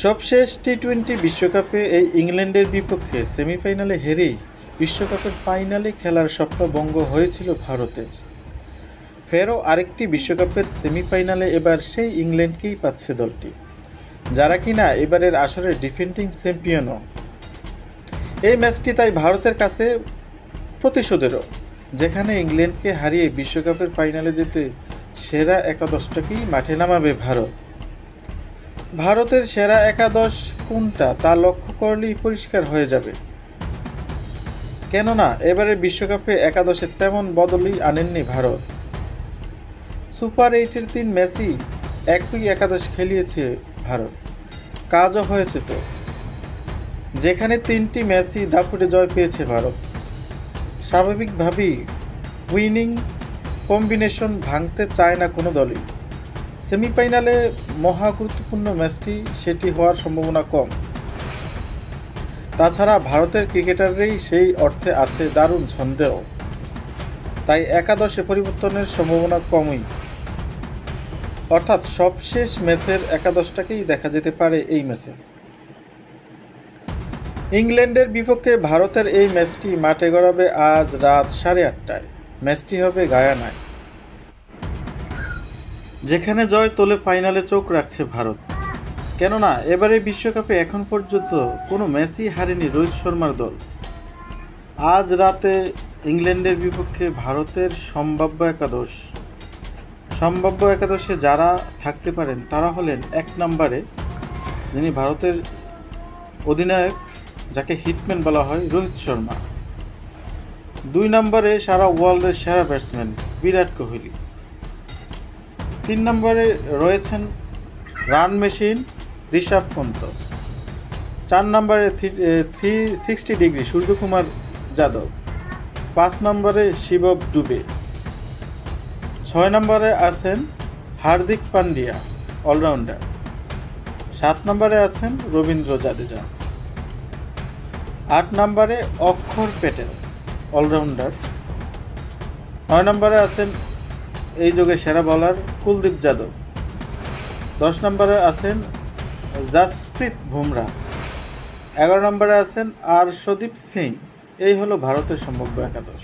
সবশেষ টি-20 বিশ্বকাপে এই ইংল্যান্ডের বিপক্ষে সেমিফাইনালে হেরেই বিশ্বকাপের ফাইনালে খেলার স্বপ্ন ভঙ্গ হয়েছিল ভারতের। ফেরও আরেকটি বিশ্বকাপের সেমিফাইনালে এবার সেই ইংল্যান্ডকেই পাচ্ছে দলটি, যারা কিনা এবারের আসরের ডিফেন্ডিং চ্যাম্পিয়নও। এই ম্যাচটি তাই ভারতের কাছে প্রতিশোধেরও, যেখানে ইংল্যান্ডকে হারিয়ে বিশ্বকাপের ফাইনালে যেতে সেরা একাদশটাকেই মাঠে নামাবে ভারত। ভারতের সেরা একাদশ কোনটা তা লক্ষ্য করলেই পরিষ্কার হয়ে যাবে, কেননা এবারের বিশ্বকাপে একাদশে তেমন বদলই আনেননি ভারত। সুপার 8-এর 3 ম্যাচই একই একাদশ খেলিয়েছে ভারত, কাজও হয়েছে তো, যেখানে 3টি ম্যাচই দাপুটে জয় পেয়েছে ভারত। স্বাভাবিকভাবেই উইনিং কম্বিনেশন ভাঙতে চায় না কোনো দলই। সেমিফাইনালে মহা গুরুত্বপূর্ণ ম্যাচটি সেটি হওয়ার সম্ভাবনা কম। তাছাড়া ভারতের ক্রিকেটাররাই সেই অর্থে আছে দারুণ ছন্দেও, তাই একাদশে পরিবর্তনের সম্ভাবনা কমই। অর্থাৎ সবশেষ ম্যাচের একাদশটাকেই দেখা যেতে পারে এই ম্যাচে। ইংল্যান্ডের বিপক্ষে ভারতের এই ম্যাচটি মাঠে গড়াবে আজ রাত 8:30টায়। ম্যাচটি হবে গায়ানায়, যেখানে জয় তোলে ফাইনালে চোখ রাখছে ভারত। কেননা এবারে বিশ্বকাপে এখন পর্যন্ত কোনো ম্যাচই হারেনি রোহিত শর্মার দল। আজ রাতে ইংল্যান্ডের বিপক্ষে ভারতের সম্ভাব্য একাদশে যারা থাকতে পারেন তারা হলেন 1 নম্বরে, যিনি ভারতের অধিনায়ক, যাকে হিটম্যান বলা হয়, রোহিত শর্মা। 2 নম্বরে সারা ওয়ার্ল্ডের সেরা ব্যাটসম্যান বিরাট কোহলি। 3 নম্বরে রয়েছেন রান মেশিন ঋষভ পন্ত। 4 নম্বরে 360 ডিগ্রি সূর্যকুমার যাদব। 5 নম্বরে শিবম দুবে। 6 নম্বরে আছেন হার্দিক পান্ডিয়া, অলরাউন্ডার। 7 নম্বরে আছেন রবীন্দ্র জাদেজা। 8 নম্বরে অক্ষর প্যাটেল, অলরাউন্ডার। 9 নম্বরে আছেন এই যুগে সেরা বোলার কুলদীপ যাদব। 10 নম্বরে আছেন জাসপ্রীত বুমরা। 11 নম্বরে আছেন আর্শদীপ সিং। এই হলো ভারতের সম্ভাব্য একাদশ।